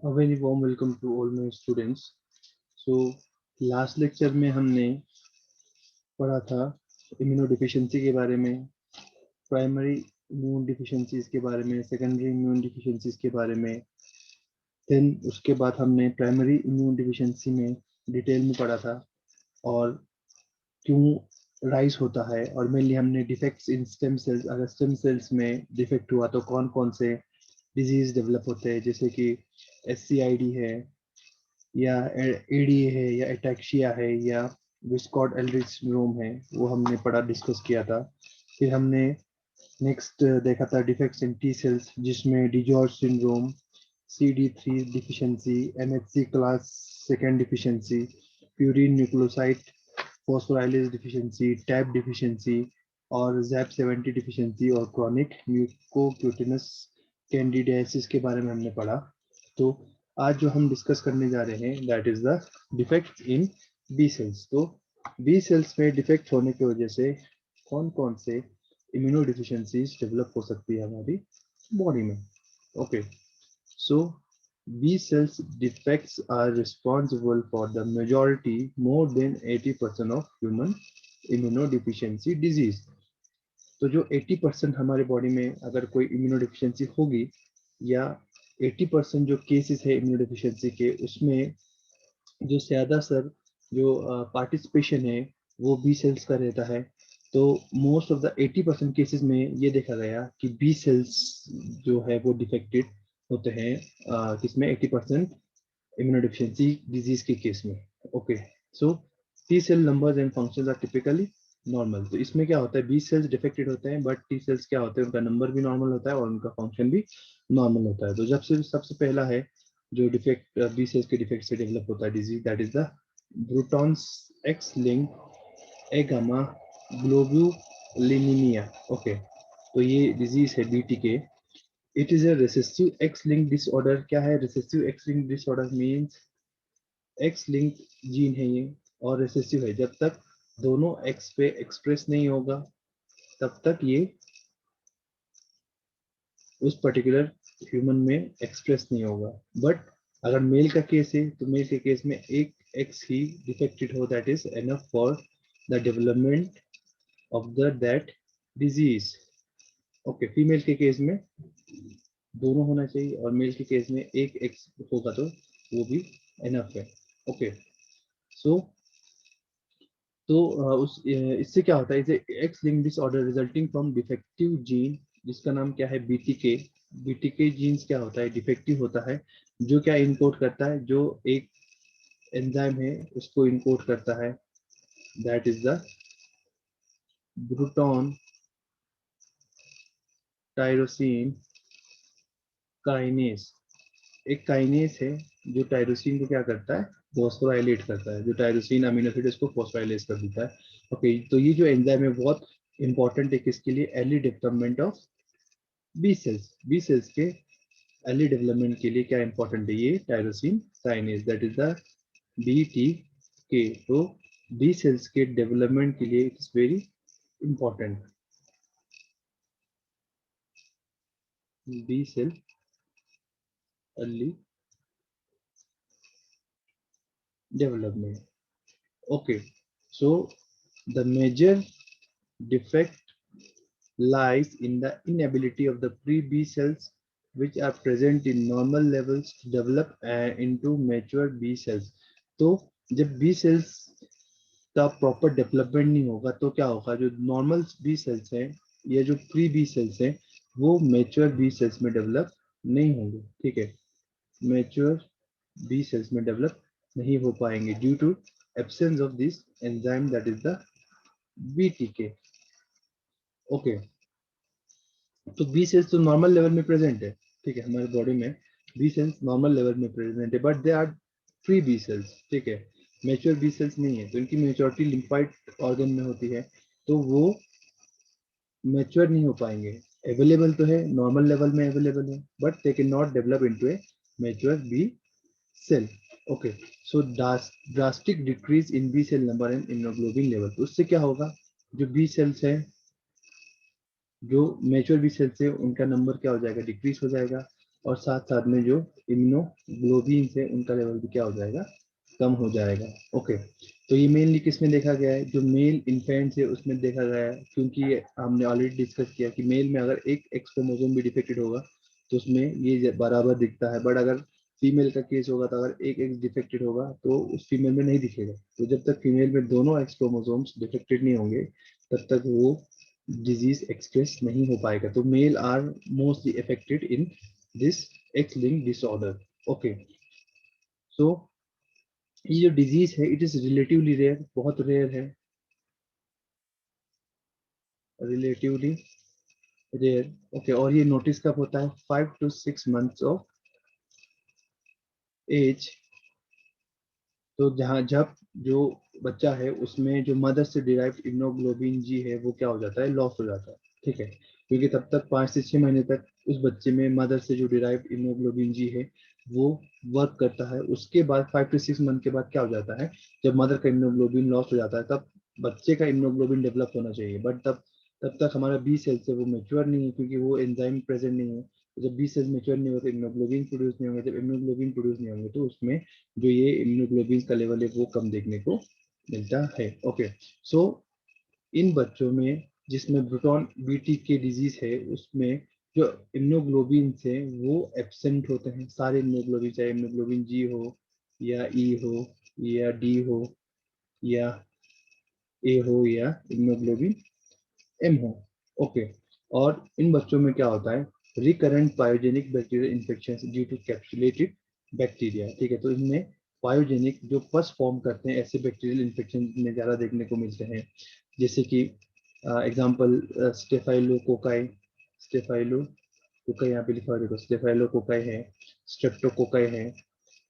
A very warm welcome to all my students. So last lecture में हमने पढ़ा था इम्यूनो डिफिशिएंसी के बारे में, प्राइमरी इम्यून डिफिशिएंसीज के बारे में, सेकेंडरी इम्यून डिफिशिएंसीज के बारे में। देन उसके बाद हमने प्राइमरी इम्यून डिफिशिएंसी में डिटेल में पढ़ा था और क्यों राइज होता है, और मेनली हमने डिफेक्ट्स इन स्टेम सेल्स, अगर स्टेम सेल्स में डिफेक्ट हुआ तो कौन कौन से डिजीज डेवलप होते हैं, जैसे कि SCID है या ADA है या एटैक्सिया है या विस्कॉट एल्ड्रिच सिंड्रोम है, वो हमने पढ़ा, डिस्कस किया था। फिर हमने नेक्स्ट देखा था डिफेक्ट्स इन टी सेल्स, जिसमें DiGeorge syndrome, CD3 deficiency, MHC class second deficiency, purine nucleoside phosphorylase deficiency, tab deficiency और ZAP70 डिफिशिएंसी और क्रॉनिक म्यूकोक्यूटेनस कैंडिडियासिस के बारे में हमने पढ़ा। तो आज जो हम डिस्कस करने जा रहे हैं that is the defect in B cells. तो बी सेल्स में डिफेक्ट होने की वजह से कौन कौन से इम्यूनो डिफिशिएंसीज डेवलप हो सकती है हमारी बॉडी में। Okay, so B cells defects are responsible for the majority, more than 80% of human immunodeficiency disease। तो जो 80% हमारे बॉडी में अगर कोई इम्यूनोडिफिशियंसी होगी, या 80% जो केसेस है इम्यूनोडिफिशियंसी के, उसमें जो ज्यादातर जो पार्टिसिपेशन है वो बी सेल्स का रहता है। तो मोस्ट ऑफ द 80% केसेस में ये देखा गया कि बी सेल्स जो है वो डिफेक्टेड होते हैं, किसमें 80% इम्यूनोडेफिशिएंसी डिजीज के केस में। Okay, so T cell numbers and functions are typically normal. तो इसमें क्या होता है, बी सेल्स डिफेक्टेड होते हैं बट टी सेल्स क्या होते हैं, उनका नंबर भी नॉर्मल होता है और उनका फंक्शन भी नॉर्मल होता है। तो जब से सबसे पहला है जो डिफेक्ट बी सेल्स के डिफेक्ट से डेवलप होता है disease, that is the Bruton's X link agammaglobulinemia. Okay, तो ये डिजीज है BTK। It is a recessive X link disorder. क्या है recessive X link disorder? Means X link gene है ये और रिसेसिव है। जब तक दोनों एक्स पे एक्सप्रेस नहीं होगा तब तक ये उस पर्टिकुलर ह्यूमन में एक्सप्रेस नहीं होगा। बट अगर मेल का केस है तो मेल के केस में एक एक्स ही डिफेक्टेड हो, that is enough for the development of the that disease. Okay, female के केस में दोनों होना चाहिए और मेल के केस में एक एक्स होगा तो वो भी एनफ है। ओके, सो उस इससे क्या होता है, इसे x link disorder resulting from defective gene, जिसका नाम क्या है BTK। BTK जीन्स क्या होता है, डिफेक्टिव होता है, जो क्या इनकोड करता है, जो एक एंजाइम है उसको इनकोड करता है, that is the Bruton tyrosine kinase. एक काइनेस है जो टायरोसिन को क्या करता है, फॉस्फोराइलेट करता है। जो टायरोसिन अमीनो एसिड इसको फॉस्फोराइलेट कर देता है। ओके, तो ये जो एंजाइम है बहुत इंपॉर्टेंट है किसके लिए, early development of B cells. B sales के अर्ली डेवलपमेंट के लिए क्या इंपॉर्टेंट है, ये tyrosine kinase, that is the BTK। तो बी सेल्स के डेवलपमेंट के लिए it's very important. B cell early development. Okay, so the major defect lies in the inability of the pre-B cells, which are present in normal levels, to develop into mature B cells। तो जब B cells का proper development नहीं होगा तो क्या होगा, जो normal B cells हैं या जो प्री B cells हैं वो मेच्योर B cells में डेवलप नहीं होंगे। ठीक है, मेच्योर B cells में डेवलप नहीं हो पाएंगे due to absence of this enzyme, that is the BTK। Okay, तो बी सेल्स तो नॉर्मल लेवल में प्रेजेंट है। ठीक है, हमारे बॉडी में बी सेल्स नॉर्मल लेवल में प्रेजेंट है but they are free B cells. ठीक है, मेच्योर बी सेल्स नहीं है, तो इनकी मेच्योरिटी लिम्फाइड ऑर्गन में होती है, तो वो मेच्योर नहीं हो पाएंगे। अवेलेबल तो है, नॉर्मल लेवल में अवेलेबल है, but they can not develop into a mature B cell. Okay, so drastic decrease in B cell number and immunoglobin level. तो उससे क्या होगा, जो बी सेल्स है, जो मेच्योर बी सेल्स है, उनका नंबर क्या हो जाएगा, डिक्रीज हो जाएगा। और साथ साथ में जो इम्यूनोग्लोबिन है उनका लेवल भी क्या हो जाएगा, कम हो जाएगा। ओके, तो ये मेनली किसमें देखा गया है, जो मेल इन्फेंट्स है उसमें देखा गया है, क्योंकि हमने ऑलरेडी डिस्कस किया कि मेल में अगर एक एक्स क्रोमोसोम भी डिफेक्टेड होगा तो उसमें ये बराबर दिखता है, बट अगर फीमेल का केस होगा तो अगर एक एक्स डिफेक्टेड होगा तो उस फीमेल में नहीं दिखेगा। तो जब तक फीमेल में दोनों एक्स क्रोमोसोम्स डिफेक्टेड नहीं होंगे तब तक वो डिजीज एक्सप्रेस नहीं हो पाएगा। तो male are mostly affected in this X link disorder. Okay, so ये जो डिजीज है इट इज रिलेटिवली रेयर, बहुत रेयर है, रिलेटिवली रेयर। ओके, और ये नोटिस कब होता है, 5 to 6 months ऑफ एज। तो जहाँ जब जो बच्चा है उसमें जो मदर से डिराइव इम्यूनोग्लोबिन जी है वो क्या हो जाता है, लॉस हो जाता है। ठीक है, क्योंकि तब तक 5 से 6 महीने तक उस बच्चे में मदर से जो डिराइव इम्यूनोग्लोबिन जी है वो वर्क करता है। उसके बाद 5 to 6 मंथ के बाद क्या हो जाता है, जब मदर का इम्यूनोग्लोबिन लॉस हो जाता है तब बच्चे का इम्यूनोग्लोबिन डेवलप होना चाहिए, बट तब तब तक हमारा बी सेल्स है वो मेच्योर नहीं है, क्योंकि वो एंजाइम प्रेजेंट नहीं है। तो जब बी सेल्स मेच्योर नहीं होते इम्यूनोग्लोबिन प्रोड्यूस नहीं होंगे, जब इम्यूनोग्लोबिन प्रोड्यूस नहीं होंगे तो उसमें जो ये इम्यूनोग्लोबिन का लेवल है वो कम देखने को मिलता है। ओके, सो इन बच्चों में जिसमें ब्रूटॉन बीटी के डिजीज है उसमें जो इम्यूनोग्लोबिन है वो एब्सेंट होते हैं, सारे इम्यूनोग्लोबिन, चाहे इम्यूनोग्लोबिन जी हो या ई हो या डी हो या ए हो या इम्यूनोग्लोबिन एम हो। ओके, और इन बच्चों में क्या होता है, recurrent pyogenic bacterial infection due to capsulated bacteria. ठीक है, तो इनमें पायोजेनिक जो फर्स्ट फॉर्म करते हैं ऐसे बैक्टीरियल इन्फेक्शन में ज़्यादा देखने को मिलते हैं, जैसे कि एग्जाम्पल स्टेफाइलोकोकाई, स्टेफाइलोकोकाई यहाँ पे लिखा हुआ देखो, स्टेफाइलोकोकाई है, स्ट्रेप्टोकोकाई है,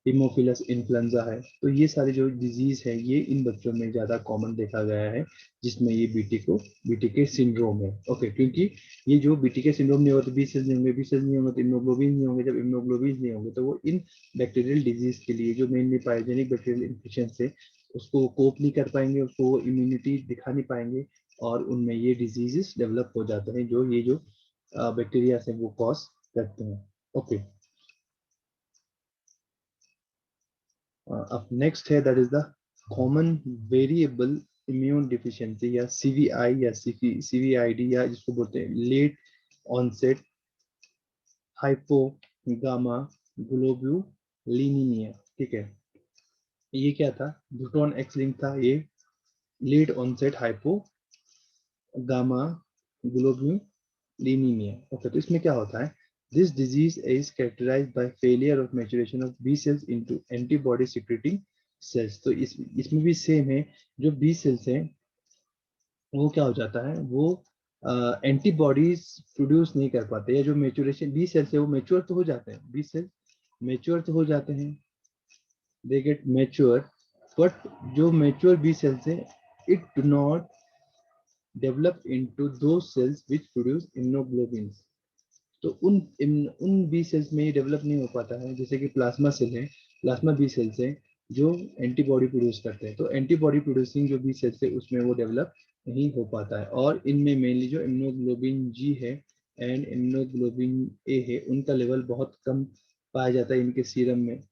हिमोफिलस इन्फ्लुएंजा है। तो ये सारी जो डिजीज है ये इन बच्चों में ज्यादा कॉमन देखा गया है, जिसमें ये बीटी के सिंड्रोम है। ओके, क्योंकि ये जो बीटी के सिंड्रोम नहीं होते, बी सेल्स नहीं होंगे, बी सेल्स नहीं होंगे तो इम्यूनोग्लोबिन नहीं होंगे, जब इम्यूनोग्लोबिन नहीं होंगे तो वो इन बैक्टीरियल डिजीज के लिए जो मेनली पायोजेनिक बैक्टीरियल इन्फेक्शन से उसको कोप नहीं कर पाएंगे, उसको इम्यूनिटी दिखा नहीं पाएंगे, और उनमें ये डिजीजेस डेवलप हो जाते हैं जो ये जो बैक्टीरिया से वो कॉज करते हैं। ओके, अब नेक्स्ट है that is the common variable immune deficiency या सीवीआई या सीवीआईडी या जिसको बोलते हैं लेट ऑनसेट हाइपोगामा ग्लोब्यूलिनीमिया। ठीक है, ये क्या था, ब्रूटॉन एक्स लिंक था, ये late onset hypogammaglobulinemia. Okay, तो इसमें क्या होता है, this disease is characterized by failure of maturation of B cells into antibody secreting cells. तो इसमें भी सेम है, जो बी सेल्स हैं वो क्या हो जाता है, वो एंटीबॉडीज प्रोड्यूस नहीं कर पाते, या जो मेचुरेशन बी सेल्स है वो मेच्योर तो हो जाते हैं, बी सेल्स मेच्योर तो हो जाते हैं, दे गेट मेच्योर, बट जो मेच्योर बी सेल्स है it do not develop into दो सेल्स विच प्रोड्यूस इम्यूनोग्लोबिन। तो उन बी सेल्स में ये डेवलप नहीं हो पाता है, जैसे कि प्लाज्मा सेल है, प्लाज्मा बी सेल्स है जो एंटीबॉडी प्रोड्यूस करते हैं, तो एंटीबॉडी प्रोड्यूसिंग जो बी सेल्स है उसमें वो डेवलप नहीं हो पाता है। और इनमें मेनली जो इम्यूनोग्लोबिन जी है एंड इम्यूनोग्लोबिन ए है उनका लेवल बहुत कम पाया जाता है इनके सीरम में,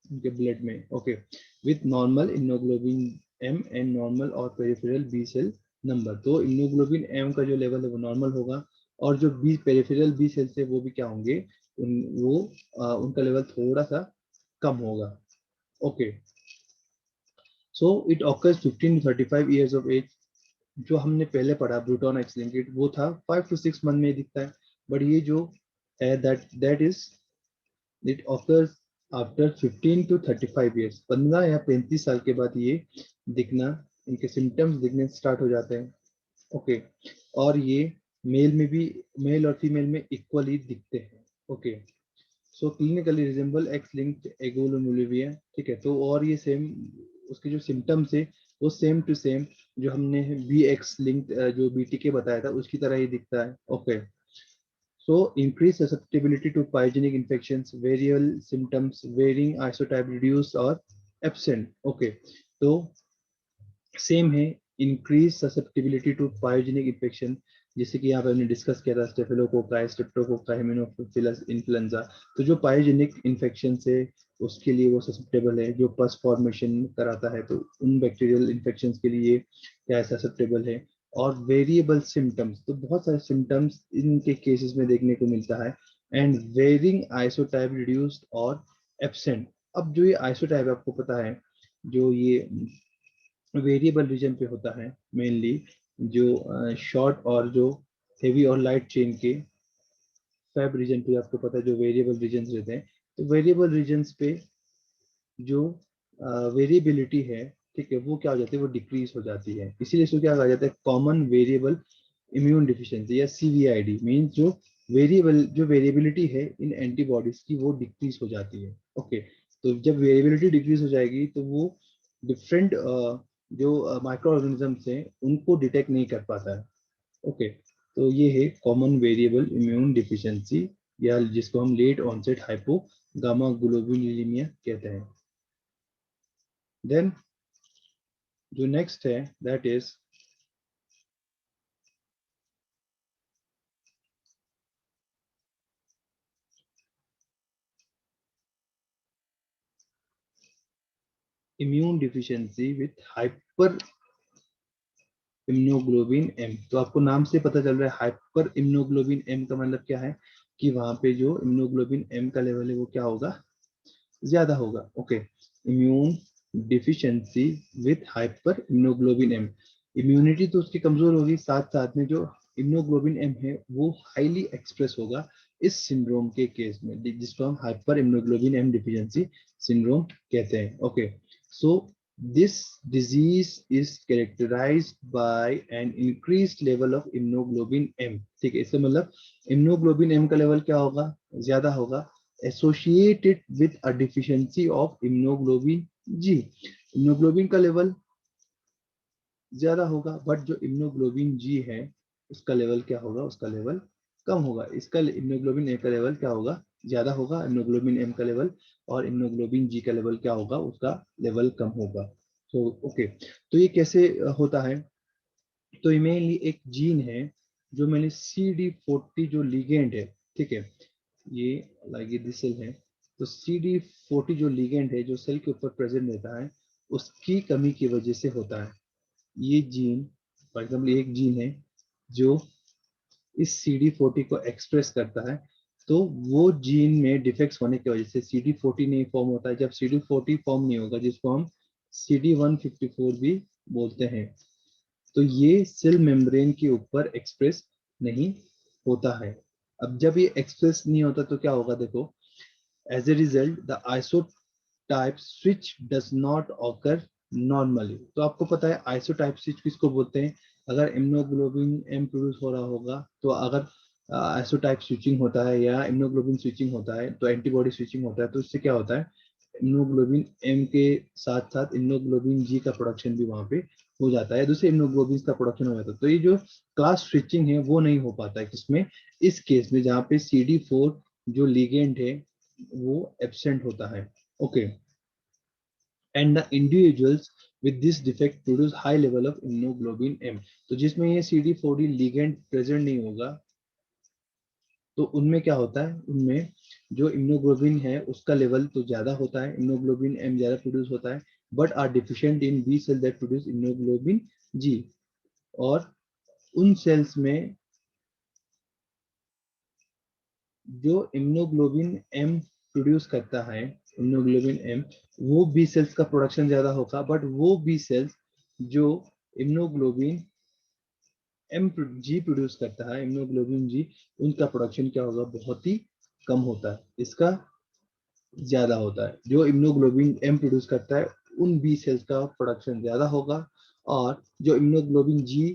इनके ब्लड में। Okay, with normal immunoglobin M and normal और पेरिफेरल बी सेल नंबर। तो इम्यूनोग्लोबिन एम का जो लेवल है वो नॉर्मल होगा, और जो बी पेरिफेरल बी सेल्स है वो भी क्या होंगे, उनका लेवल थोड़ा सा कम होगा। Okay, so it occurs 15 to 35 years of age. जो हमने पहले पढ़ा ब्रूटॉन एक्स लिंकेड वो था 5 to 6 मंथ में दिखता है, बट ये जो है that is it occurs after 15 to 35 years, 15 या 35 साल के बाद ये दिखना, इनके सिम्टम्स दिखने स्टार्ट हो जाते हैं। ओके, और ये मेल में भी, मेल और फीमेल में इक्वली दिखते हैं। ओके, सो क्लिनिकली रिजेंबल एक्स लिंक्ड एगोलोमुलिविया। ठीक है, तो और ये सेम उसके जो सिम्टम्स है वो सेम टू सेम जो हमने बी एक्स लिंक्ड जो बीटीके बताया था उसकी तरह ही दिखता है। Okay, so increased susceptibility to pyogenic infections, variable symptoms, varying isotype, reduced or absent. Okay, तो सेम है, increase susceptibility to pyogenic infection, जैसे कि यहाँ पे हमने डिस्कस किया था स्टेफिलोकोकाई, स्ट्रेप्टोकोकाई, हेमोफिलस इन्फ्लुएंजा। तो जो पाइजेनिक इन्फेक्शन से उसके लिए वो ससेप्टेबल है। जो पस फॉर्मेशन कराता है तो उन बैक्टीरियल इन्फेक्शंस के लिए क्या है, ससेप्टेबल है। और वेरिएबल सिम्टम्स, तो बहुत सारे सिम्टम्स इनके केसेस में देखने को मिलता है। एंड वेरिंग आइसोटाइप रिड्यूस्ड और एब्सेंट। अब जो ये आइसोटाइप आपको पता है, जो ये वेरिएबल रीजन पे होता है मेनली, जो शॉर्ट और जो हेवी और लाइट चेन के फैब रीजन पे आपको पता है जो वेरिएबल रीजन रहते हैं। तो वेरिएबल रीजन्स पे जो वेरिएबिलिटी है, ठीक है, वो क्या हो जाती है, वो डिक्रीज हो जाती है। इसीलिए इसको क्या कहा जाता है, कॉमन वेरिएबल इम्यून डिफिशियंसी या सीवीआईडी। मींस जो वेरिएबिलिटी है इन एंटीबॉडीज की वो डिक्रीज हो जाती है। ओके, तो जब वेरिएबिलिटी डिक्रीज हो जाएगी तो वो डिफरेंट जो माइक्रो ऑर्गेनिजम्स हैं उनको डिटेक्ट नहीं कर पाता है। ओके, तो ये है कॉमन वेरिएबल इम्यून डिफिशियंसी, या जिसको हम late onset hypo gamma globulinemia कहते हैं। देन जो नेक्स्ट है that is immune deficiency with hyper immunoglobin M. तो आपको नाम से पता चल रहा है हाइपर इम्यूनोग्लोबिन एम का मतलब क्या है, कि वहां पे जो इम्यूनोग्लोबिन एम का लेवल है वो क्या होगा, ज्यादा होगा। Okay, immune deficiency with hyper immunoglobin M. Immunity तो उसकी कमजोर होगी, साथ साथ में जो इम्यूनोग्लोबिन एम है वो हाईली एक्सप्रेस होगा इस सिंड्रोम के केस में, जिसको हम hyper immunoglobin M deficiency syndrome कहते हैं। Okay, so this disease is characterized by an increased level of immunoglobin M. ठीक है, इसका मतलब इम्यूनोग्लोबिन एम का लेवल क्या होगा, ज्यादा होगा, associated with a deficiency of immunoglobulin G। Immunoglobulin का लेवल ज्यादा होगा, बट जो इम्यूनोग्लोबिन जी है उसका लेवल क्या होगा, उसका लेवल कम होगा। इसका इम्यूनोग्लोबिन ए का लेवल क्या होगा, ज्यादा होगा इम्यूनोग्लोबिन एम का लेवल, और इम्यूनोग्लोबिन जी का लेवल क्या होगा, उसका लेवल कम होगा। तो ओके, तो ये कैसे होता है, तो ये मेनली एक जीन है जो मैंने CD40 जो लिगेंड है, ठीक है, ये लाइक दिस सेल है। तो CD40 जो लिगेंड है जो सेल के ऊपर प्रेजेंट रहता है उसकी कमी की वजह से होता है। ये जीन, फॉर एग्जाम्पल एक जीन है जो इस CD40 को एक्सप्रेस करता है, तो वो जीन में डिफेक्ट्स होने की वजह से CD40 नहीं फॉर्म होता है। जब CD40 फॉर्म नहीं होगा, जिसको हम CD154 भी बोलते हैं, तो ये सेल मेम्ब्रेन के ऊपर एक्सप्रेस नहीं होता है। अब जब ये एक्सप्रेस नहीं होता तो क्या होगा, देखो, as a result the isotype switch does not occur normally. तो आपको पता है आइसोटाइप स्विच किसको बोलते हैं, अगर इम्यूनोग्लोबिन एम प्रोड्यूस हो रहा होगा तो अगर आइसोटाइप स्विचिंग होता है या इम्यूनोग्लोबिन स्विचिंग होता है तो एंटीबॉडी स्विचिंग होता है, तो इससे क्या होता है, इम्यूनोग्लोबिन एम के साथ साथ इम्यूनोग्लोबिन जी का प्रोडक्शन भी वहां पे हो जाता है, दूसरे इम्यूनोग्लोबिन का प्रोडक्शन हो जाता है। तो ये जो क्लास स्विचिंग है वो नहीं हो पाता है किसमें, इस केस में जहाँ पे CD4 जो लिगेंड है वो एब्सेंट होता है। Okay, and the individuals with this defect produce high level of immunoglobin M. तो जिसमें ये CD40 लिगेंड प्रेजेंट नहीं होगा तो उनमें क्या होता है, उनमें जो इम्यूनोग्लोबिन है उसका लेवल तो ज्यादा होता है, इम्यूनोग्लोबिन एम ज्यादा प्रोड्यूस होता है, but are deficient in B cell that produce immunoglobin G. और उन सेल्स में जो इम्यूनोग्लोबिन एम प्रोड्यूस करता है, इम्यूनोग्लोबिन एम, वो बी सेल्स का प्रोडक्शन ज्यादा होगा, बट वो बी सेल्स जो इम्यूनोग्लोबिन एम जी प्रोड्यूस करता है, इम्यूनोग्लोबिन जी, उनका प्रोडक्शन क्या होगा, बहुत ही कम होता है, इसका ज्यादा होता है। जो इम्यूनोग्लोबिन एम प्रोड्यूस करता है उन बी सेल्स का प्रोडक्शन ज्यादा होगा, और जो इम्यूनोग्लोबिन जी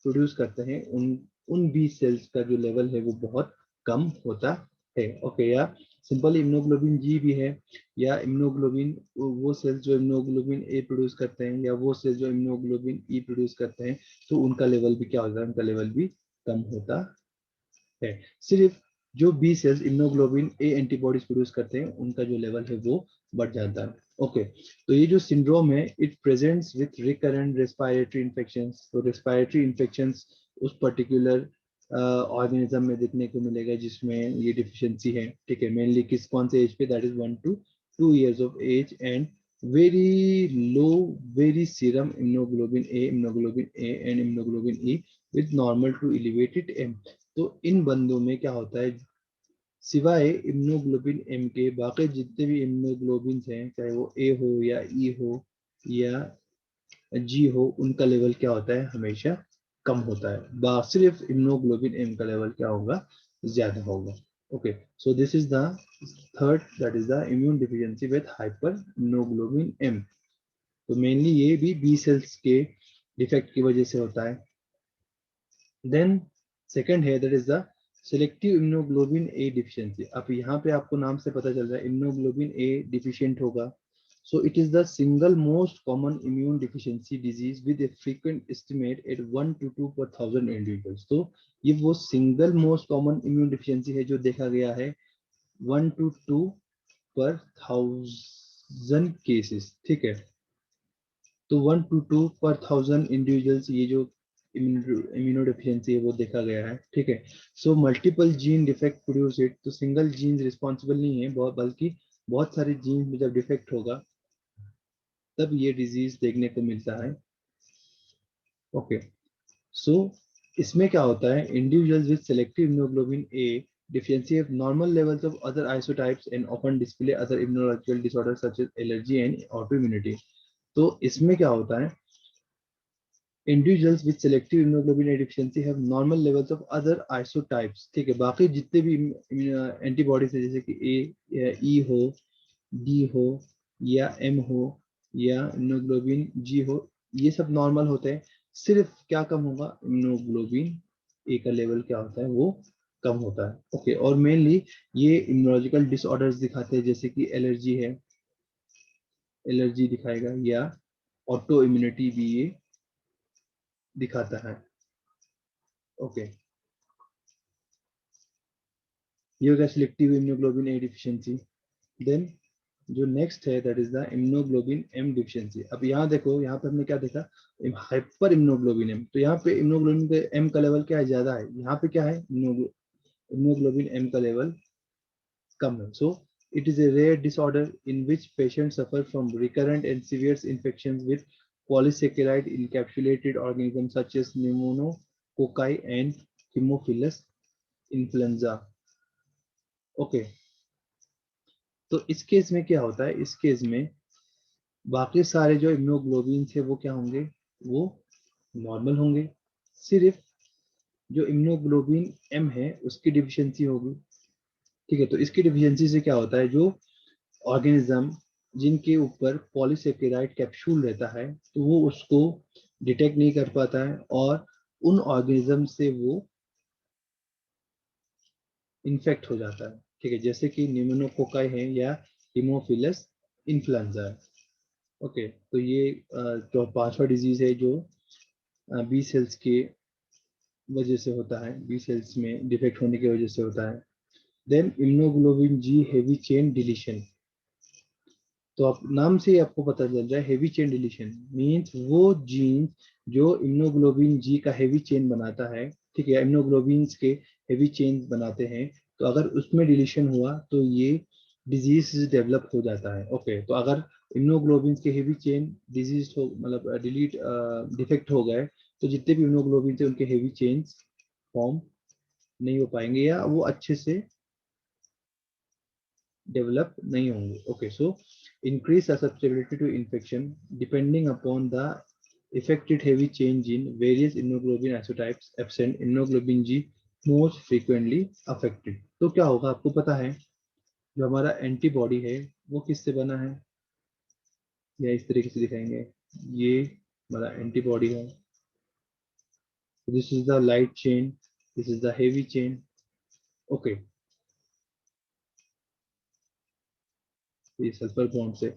प्रोड्यूस करते हैं उन उन बी सेल्स का जो लेवल है वो बहुत कम होता है। ओके, या सिंपल इम्यूनोग्लोबिन जी भी है, या इम्यूनोग्लोबिन वो सेल्स जो इम्यूनोग्लोबिन ए प्रोड्यूस करते हैं या वो सेल्स जो इम्यूनोग्लोबिन ई प्रोड्यूस करते हैं, तो उनका लेवल भी क्या होता है, उनका लेवल भी कम होता है। सिर्फ जो बी सेल्स इम्यूनोग्लोबिन ए एंटीबॉडीज प्रोड्यूस करते हैं उनका जो लेवल है वो बढ़ जाता है। ओके, तो ये जो सिंड्रोम है it presents with recurrent respiratory infections. तो रेस्पिरेटरी इन्फेक्शंस उस पर्टिकुलर ऑर्गेनिज्म में देखने को मिलेगा जिसमें ये डिफिशियंसी है, ठीक है। मेनली किस कौन से एज पे, that is 1 to 2 years of age, and very low, very serum immunoglobin A and immunoglobin E with normal to elevated M. तो इन बंदों में क्या होता है, सिवाय इम्यूनोग्लोबिन एम के बाकी जितने भी इम्यूनोग्लोबिन हैं, चाहे वो ए हो या ई हो या जी हो, उनका लेवल क्या होता है, हमेशा कम होता है। सिर्फ इम्यूनोग्लोबिन एम का लेवल क्या होगा, ज्यादा होगा। Okay, so this is the third, that is the immune deficiency with hyper immunoglobin M. तो मेनली ये भी बी सेल्स के डिफेक्ट की वजह से होता है। देन सेकंड है, that is the selective immunoglobin A deficiency. अब यहाँ पे आपको नाम से पता चल रहा है इम्यूनोग्लोबिन ए डिफिशियंट होगा। So it is the single most common immune deficiency disease with a frequent estimate at 1 to 2 per thousand individuals. तो ये वो single most common immune deficiency है जो देखा गया है 1 to 2 per thousand केसेस, ठीक है। तो 1 to 2 per thousand इंडिविजुअल्स ये जो इम्यूनो डिफिशियंसी है वो देखा गया है, ठीक है। So multiple gene defect produce it, तो सिंगल जीन रिस्पॉन्सिबल नहीं है बहुत, बल्कि बहुत सारे जीन में जब डिफेक्ट होगा तब ये डिजीज देखने को मिलता है। ओके, सो इसमें क्या होता है, individuals with selective immunoglobin A deficiency have normal levels of other isotypes and often display other immunological disorders such as allergy and autoimmunity. तो इसमें क्या होता है, individuals with selective immunoglobin A deficiency have normal levels of other isotypes, ठीक है। बाकी जितने भी एंटीबॉडीज है, जैसे कि ए ई हो, डी हो या एम हो या इम्यूनोग्लोबिन जी हो, ये सब नॉर्मल होते हैं। सिर्फ क्या कम होगा, इम्यूनोग्लोबिन ए का लेवल क्या होता है, वो कम होता है। ओके, और मेनली ये इम्यूनोलॉजिकल डिसऑर्डर्स दिखाते हैं, जैसे कि एलर्जी है, एलर्जी दिखाएगा, या ऑटो इम्यूनिटी भी ये दिखाता है। ओके, ये हो गया selective immunoglobin A deficiency. Then जो नेक्स्ट है, that is the immunoglobin M deficiency. अब यहाँ देखो, यहाँ पे हमने क्या देखा, हाइपर इम्यूनोग्लोबिन एम। तो यहाँ पे इम्यूनोग्लोबिन के एम का लेवल क्या है, ज्यादा है। यहाँ पे क्या है, इम्यूनोग्लोबिन एम का लेवल कम है। सो it is a rare disorder in which patients suffer from recurrent and severe infections with polysaccharide encapsulated organisms such as pneumococci and Haemophilus influenza. Okay, तो इस केस में क्या होता है, इस केस में बाकी सारे जो इम्यूनोग्लोबिन थे वो क्या होंगे, वो नॉर्मल होंगे। सिर्फ जो इम्यूनोग्लोबिन एम है उसकी डिफिशियंसी होगी, ठीक है। तो इसकी डिफिशियंसी से क्या होता है, जो ऑर्गेनिज्म जिनके ऊपर पॉलीसेकेराइड कैप्सूल रहता है, तो वो उसको डिटेक्ट नहीं कर पाता है और उन ऑर्गेनिज्म से वो इन्फेक्ट हो जाता है, ठीक है। जैसे कि न्यूमोकोकाई है या हीमोफिलस इन्फ्लुएंजा है। ओके, तो ये जो पांचवा डिजीज है जो बी सेल्स के वजह से होता है, बी सेल्स में डिफेक्ट होने की वजह से होता है। देन इम्यूनोग्लोबिन जी हेवी चेन डिलीशन। तो आप नाम से ही आपको पता चल जाए, हेवी चेन डिलीशन मींस वो जीन जो इम्यूनोग्लोबिन जी का हेवी चेन बनाता है, ठीक है, इम्यूनोग्लोबिन के हेवी चेन बनाते हैं। तो अगर उसमें डिलीशन हुआ तो ये डिजीज डेवलप हो जाता है। ओके, तो अगर इम्यूनोग्लोबिन के हेवी चेन डिजीज हो, मतलब डिलीट डिफेक्ट हो गए, तो जितने भी इम्यूनोग्लोबिन थे उनके हेवी चेन्स फॉर्म नहीं हो पाएंगे या वो अच्छे से डेवलप नहीं होंगे। Okay, so increase susceptibility to infection depending upon the affected heavy change in various immunoglobulin isotypes absent immunoglobulin G most frequently affected। तो क्या होगा, आपको पता है जो हमारा एंटीबॉडी है वो किससे बना है, या इस तरीके से दिखाएंगे, ये हमारा एंटीबॉडी है। This is the light chain, this is the heavy chain. Okay, ये सल्फर बॉन्ड से,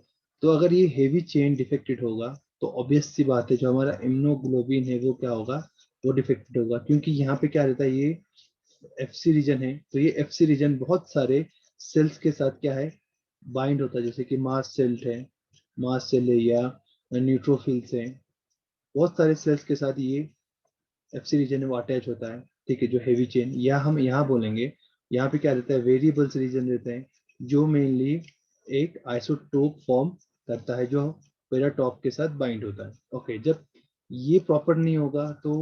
तो अगर ये हेवी चेन डिफेक्टेड होगा तो ऑब्वियस सी बात है जो हमारा इम्यूनोग्लोबिन है वो क्या होगा, वो डिफेक्टेड होगा। क्योंकि यहाँ पे क्या रहता है, ये एफसी रीजन है, तो ये एफसी रीजन बहुत सारे सेल्स के साथ क्या है, बाइंड होता है। जैसे कि मास्ट सेल है, मास्ट सेल है या न्यूट्रोफिल्स है, बहुत सारे सेल्स के साथ ये एफसी रीजन है वो अटैच होता है, ठीक है, जो हेवी चेन, या हम यहाँ बोलेंगे, यहाँ पे क्या रहता है, वेरिएबल्स रीजन रहते हैं, जो मेनली एक आइसोटोप फॉर्म करता है, जो पेराटॉप के साथ बाइंड होता है। ओके, जब ये प्रॉपर नहीं होगा तो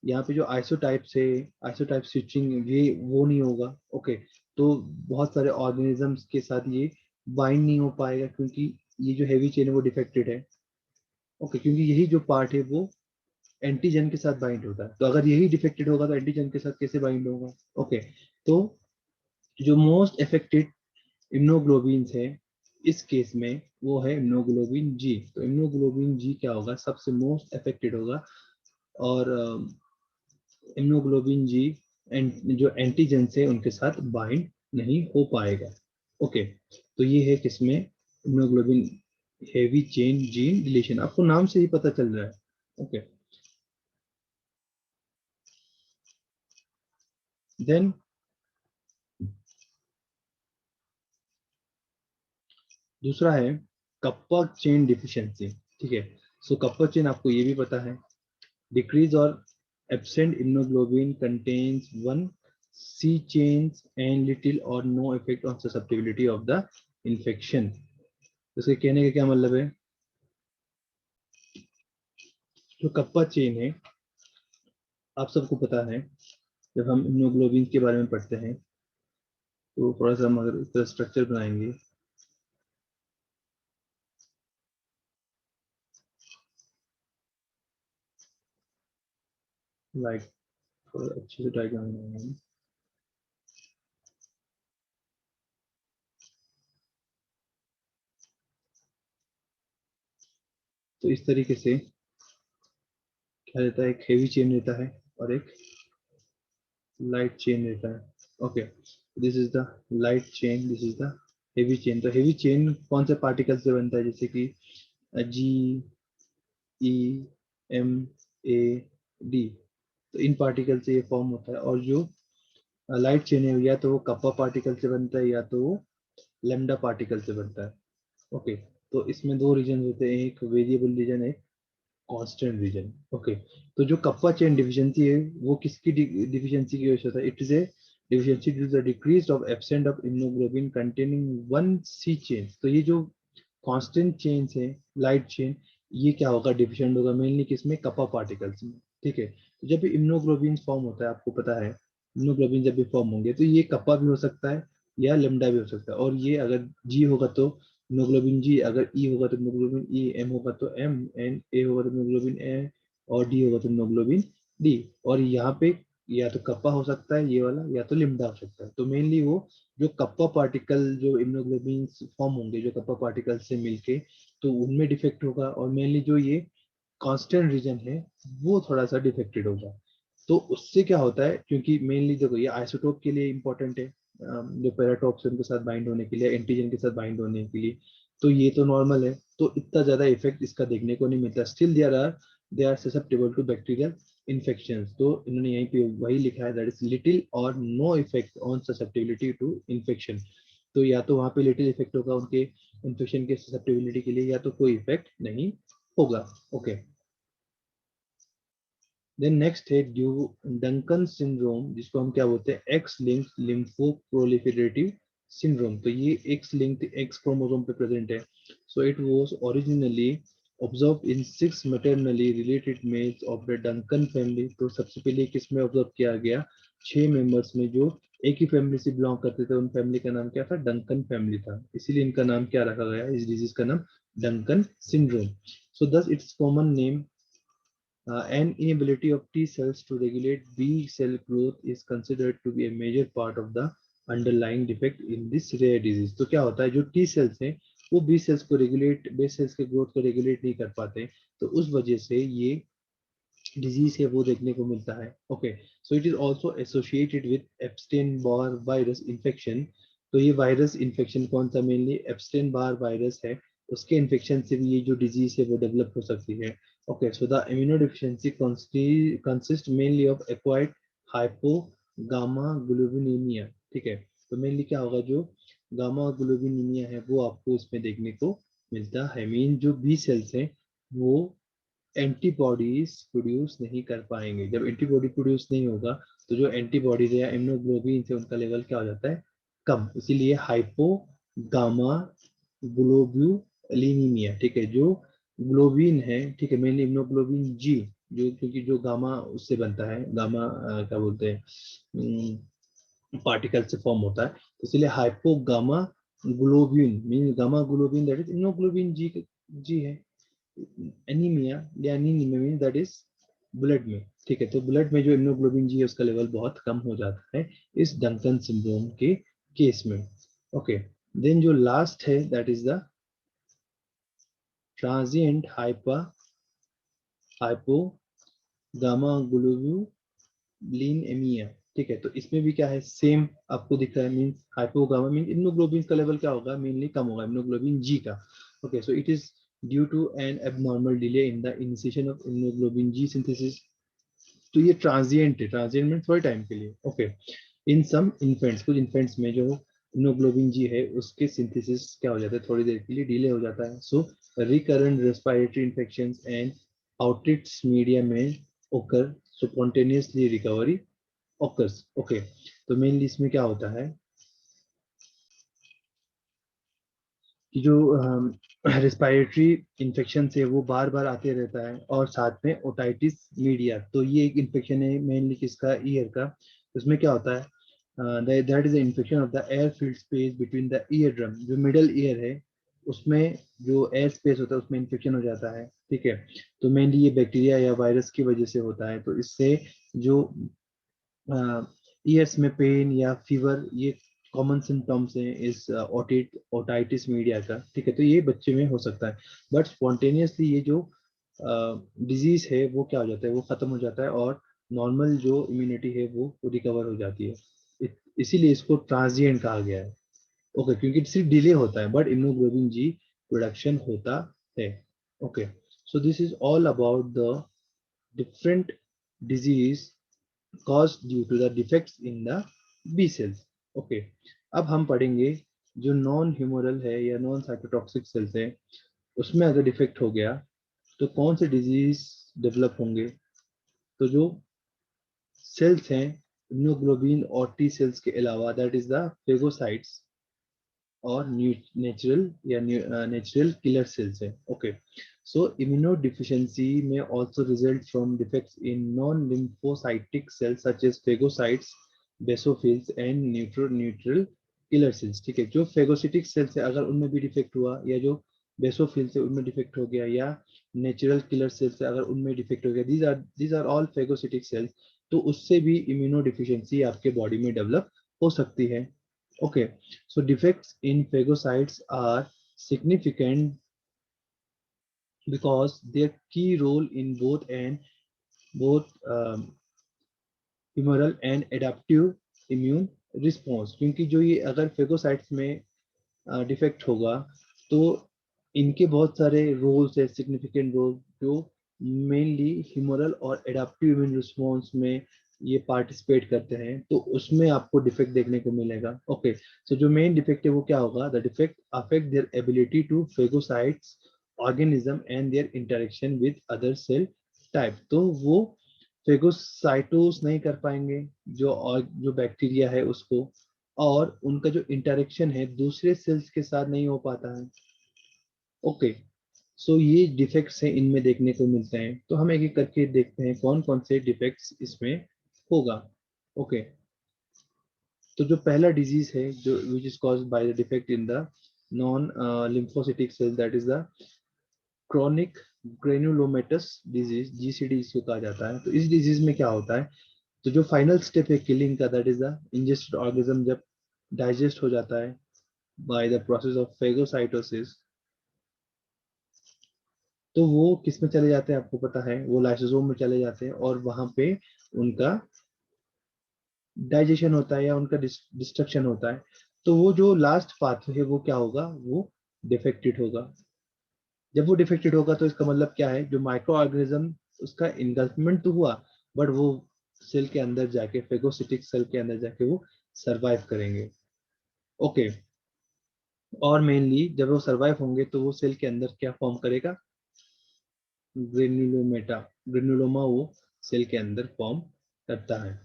यहाँ पे जो आइसोटाइप से आइसोटाइप स्विचिंग ये वो नहीं होगा। ओके, तो बहुत सारे ऑर्गेनिजम्स के साथ ये बाइंड नहीं हो पाएगा, क्योंकि ये जो हेवी चेन है वो डिफेक्टेड है। ओके, क्योंकि यही जो पार्ट है वो एंटीजन के साथ बाइंड होता है, तो अगर यही डिफेक्टेड होगा तो एंटीजन के साथ कैसे बाइंड होगा। ओके, तो जो मोस्ट इफेक्टेड इम्यूनोग्लोबिन है इस केस में वो है इम्यूनोग्लोबिन जी। तो इम्यूनोग्लोबिन जी क्या होगा, सबसे मोस्ट इफेक्टेड होगा, और इम्यूनोग्लोबिन जी जो एंटीजन से उनके साथ बाइंड नहीं हो पाएगा। ओके, तो ये है किसमें, immunoglobulin heavy chain gene deletion, आपको नाम से ही पता चल रहा है। ओके, देन दूसरा है कप्पा चेन डिफिशियंसी। ठीक है, सो कप्पा चेन आपको ये भी पता है, डिक्रीज और absent immunoglobin contains one C chains and little और no effect on susceptibility of the infection. इसके कहने का क्या मतलब है, जो कप्पा चेन है, आप सबको पता है, जब हम इम्यूनोग्लोबिन के बारे में पढ़ते हैं तो थोड़ा सा हम अगर इसका स्ट्रक्चर बनाएंगे, लाइक थोड़ा अच्छे से डायग्राम बनाएंगे, तो इस तरीके से क्या रहता है, एक हेवी चेन रहता है और एक लाइट चेन रहता है। Okay, this is the light chain, this is the heavy chain. तो हेवी चेन कौन से पार्टिकल से बनता है, जैसे कि जी, ई, एम, ए, डी, तो इन पार्टिकल से ये फॉर्म होता है। और जो लाइट चेन है या तो वो कप्पा पार्टिकल से बनता है या तो वो लेमडा पार्टिकल से बनता है। ओके, तो इसमें दो रीजन होते हैं, एक वेरिएबल रीजन है, कांस्टेंट रीजन। ओके, तो जो कप्पा चेन डिफिशियंसी है वो किसकी डिफिशियंसी की वजह से होता है, it is a deficiency due to the decrease of absent of immunoglobin containing one C chain. तो ये जो कांस्टेंट चेन है, लाइट चेन, ये क्या होगा, डिफिशिएंट होगा मेनली किसमें, कप्पा पार्टिकल्स में। ठीक है, तो जब भी इम्यूनोग्लोबिन फॉर्म होता है, आपको पता है इम्यूनोग्लोबिन जब भी फॉर्म होंगे तो ये कप्पा भी हो सकता है या लेमडा भी हो सकता है। और ये अगर जी होगा तो हीमोग्लोबिन जी, अगर ई होगा तो हीमोग्लोबिन ई, एम होगा तो एम, एन ए होगा तो हीमोग्लोबिन ए, और डी होगा तो हीमोग्लोबिन डी। और यहाँ पे या तो कप्पा हो सकता है ये वाला, या तो लिम्डा हो सकता है। तो मेनली वो जो कप्पा पार्टिकल जो इम्यूनोग्लोबिन फॉर्म होंगे जो कप्पा पार्टिकल से मिलके, तो उनमें डिफेक्ट होगा, और मेनली जो ये कांस्टेंट रीजन है वो थोड़ा सा डिफेक्टेड होगा। तो उससे क्या होता है, क्योंकि मेनली देखो ये आइसोटोप के लिए इंपॉर्टेंट है, जो पेराटॉप से उनके साथ बाइंड होने के लिए, एंटीजन के साथ बाइंड होने के लिए, तो ये तो नॉर्मल है, तो इतना ज्यादा इफेक्ट इसका देखने को नहीं मिलता। Still they are susceptible to bacterial infection. तो इन्होंने यहीं पे वही लिखा है, दैट इज लिटिल और no effect on susceptibility to infection. तो या तो वहाँ पे लिटिल इफेक्ट होगा उनके इन्फेक्शन के ससेप्टेबिलिटी के लिए, या तो कोई इफेक्ट नहीं होगा। ओके, देन नेक्स्ट है ड्यू डंकन सिंड्रोम, जिसको हम क्या बोलते हैं, एक्स लिंक्ड लिम्फोप्रोलिफरेटिव सिंड्रोम। तो ये एक्स लिंक्ड एक्स क्रोमोसोम पे प्रेजेंट है। So it was originally observe in 6 maternally related males of the Duncan family. तो सबसे पहले किसमें ऑब्जर्व किया गया, 6 मेंबर्स में जो एक ही फैमिली से बिलोंग करते थे। उन फैमिली का नाम क्या था, डंकन फैमिली था, इसीलिए इनका नाम क्या रखा गया, इस डिजीज का नाम Duncan syndrome. So this it's common name, an inability of T cells to regulate B cell growth is considered to be a major part of the underlying defect in this rare disease। तो क्या होता है, जो T cells हैं वो B cells को regulate, B cells के growth को रेगुलेट नहीं कर पाते, तो उस वजह से ये डिजीज है वो देखने को मिलता है। Okay, so it is also associated with Epstein Barr virus infection. तो ये वायरस इन्फेक्शन कौन सा, मेनली एप्स्टेन बार वायरस है, उसके इन्फेक्शन से भी ये जो डिजीज है वो डेवलप हो सकती है। Okay, so the immunodeficiency consist mainly of acquired hypogammaglobinemia. ठीक है, तो मेनली क्या होगा, जो गामा ग्लोबिनिमिया है वो आपको इसमें देखने को मिलता है। मीन जो बी सेल्स हैं वो एंटीबॉडीज प्रोड्यूस नहीं कर पाएंगे। जब एंटीबॉडी प्रोड्यूस नहीं होगा तो जो एंटीबॉडीज या इम्यूनोग्लोबिन से उनका लेवल क्या हो जाता है, कम। इसीलिए हाइपो गामा ग्लोब्यूलिनीमिया, ठीक है, जो ग्लोबिन है, ठीक है, मेनली इम्यूनोग्लोबिन जी, जो क्योंकि जो गामा उससे बनता है, गामा क्या बोलते हैं, पार्टिकल से फॉर्म होता है, तो इसलिए hypo gamma globin mean gamma globin that is immunoglobin G, G है। एनीमिया या anaemia mean that is blood में, ठीक है, तो ब्लड में जो इम्यूनोग्लोबिन जी है उसका लेवल बहुत कम हो जाता है इस डंकन सिंड्रोम के केस में। ओके, देन जो लास्ट है that is the transient hypogammaglobulinemia, ठीक है, तो इसमें भी क्या है, सेम आपको दिख रहा है, मींस हाइपोगामा मीन इम्यूनोग्लोबिन का लेवल क्या होगा, मेनली कम होगा इम्यूनोग्लोबिन जी का। Okay, so it is due to an abnormal delay in the initiation of immunoglobin G synthesis. तो ये ट्रांजिएंट है, ट्रांजिएंट में थोड़े टाइम के लिए। ओके, इन सम इन्फेंट्स, कुछ इन्फेंट्स में जो इम्यूनोग्लोबिन जी है उसके सिंथेसिस क्या हो जाता है, थोड़ी देर के लिए डिले हो जाता है। So recurrent respiratory infections and outlets media में occur spontaneously recovery occurs. Okay, तो मेनली इसमें क्या होता है कि जो रेस्पिरेटरी इन्फेक्शन है वो बार बार आते रहता है, और साथ में ओटाइटिस मीडिया, तो ये एक इन्फेक्शन है मेनली किसका, ईयर का। उसमें क्या होता है, that is infection of the air field space between the ear drum, जो मिडल ईयर है उसमें जो एयर स्पेस होता है उसमें इन्फेक्शन हो जाता है, ठीक है। तो मेनली ये बैक्टीरिया या वायरस की वजह से होता है, तो इससे जो ईयर्स में पेन या फीवर, ये कॉमन सिम्टम्स हैं इस ओटाइटिस मीडिया का, ठीक है, तो ये बच्चे में हो सकता है। बट स्पॉन्टेनियसली ये जो डिजीज है वो क्या हो जाता है, वो खत्म हो जाता है, और नॉर्मल जो इम्यूनिटी है वो रिकवर हो जाती है। इसीलिए इसको ट्रांजिएंट कहा गया है। ओके, क्योंकि सिर्फ डिले होता है बट इम्यूनोग्लोबिन जी प्रोडक्शन होता है। Okay, so this is all about the different disease caused due to the defects in the B cells. Okay, अब हम पढ़ेंगे जो नॉन ह्यूमरल है या नॉन साइटोटॉक्सिक सेल्स है, उसमें अगर डिफेक्ट हो गया तो कौन से डिजीज डेवलप होंगे। तो जो सेल्स हैं इम्यूनोग्लोबिन और टी सेल्स के अलावा, दैट इज द फेगोसाइट्स और नेचुरल या नेचुरल किलर सेल्स है। ओके, सो इम्यूनोडिफिशियंसी में also result from defects in non lymphocytic cells such as phagocytes, basophils and neutral killer cells, ठीक है, जो फेगोसिटिक सेल्स है अगर उनमें भी डिफेक्ट हुआ, या जो बेसोफिल्स है उनमें डिफेक्ट हो गया, या नेचुरल किलर सेल्स है अगर उनमें डिफेक्ट हो गया, these are all phagocytic cells, तो उससे भी इम्यूनोडिफिशियंसी आपके बॉडी में डेवलप हो सकती है। Okay, so defects in phagocytes are significant because their key role in both humoral and adaptive immune response, क्योंकि जो ये अगर फेगोसाइट्स में डिफेक्ट होगा तो इनके बहुत सारे रोल्स है, सिग्निफिकेंट रोल, जो मेनली ह्यूमरल और एडाप्टिव इम्यून रिस्पॉन्स में ये पार्टिसिपेट करते हैं, तो उसमें आपको डिफेक्ट देखने को मिलेगा। ओके, सो जो मेन डिफेक्ट है वो क्या होगा, the defect affect their ability to phagocytes organism and their interaction with other cell type, तो वो फेगोसाइटोस नहीं कर पाएंगे जो, और जो बैक्टीरिया है उसको, और उनका जो इंटरेक्शन है दूसरे सेल्स के साथ नहीं हो पाता है। ओके, सो ये डिफेक्ट्स हैं इनमें देखने को मिलते हैं, तो हम एक एक करके देखते हैं कौन कौन से डिफेक्ट्स इसमें होगा। ओके, तो जो पहला डिजीज है जो which is caused by the defect in the non lymphocytic cell, that is the chronic granulomatous disease, GCD इसको कहा जाता है। तो इस डिजीज में क्या होता है, तो जो फाइनल स्टेप है किलिंग का, that is the ingested organism जब डाइजेस्ट हो जाता है by the process of phagocytosis, तो वो किस में चले जाते हैं आपको पता है, वो लाइसोसोम में चले जाते हैं, और वहां पे उनका डाइजेशन होता है या उनका डिस्ट्रक्शन होता है। तो वो जो लास्ट पाथ है वो क्या होगा, वो डिफेक्टेड होगा। जब वो डिफेक्टेड होगा तो इसका मतलब क्या है, जो माइक्रो ऑर्गेनिज्म उसका इनगल्फमेंट तो हुआ, बट वो सेल के अंदर जाके, फेगोसिटिक सेल के अंदर जाके वो सरवाइव करेंगे। ओके, और मेनली जब वो सरवाइव होंगे तो वो सेल के अंदर क्या फॉर्म करेगा, ग्रेन्युलोमा वो सेल के अंदर फॉर्म करता है।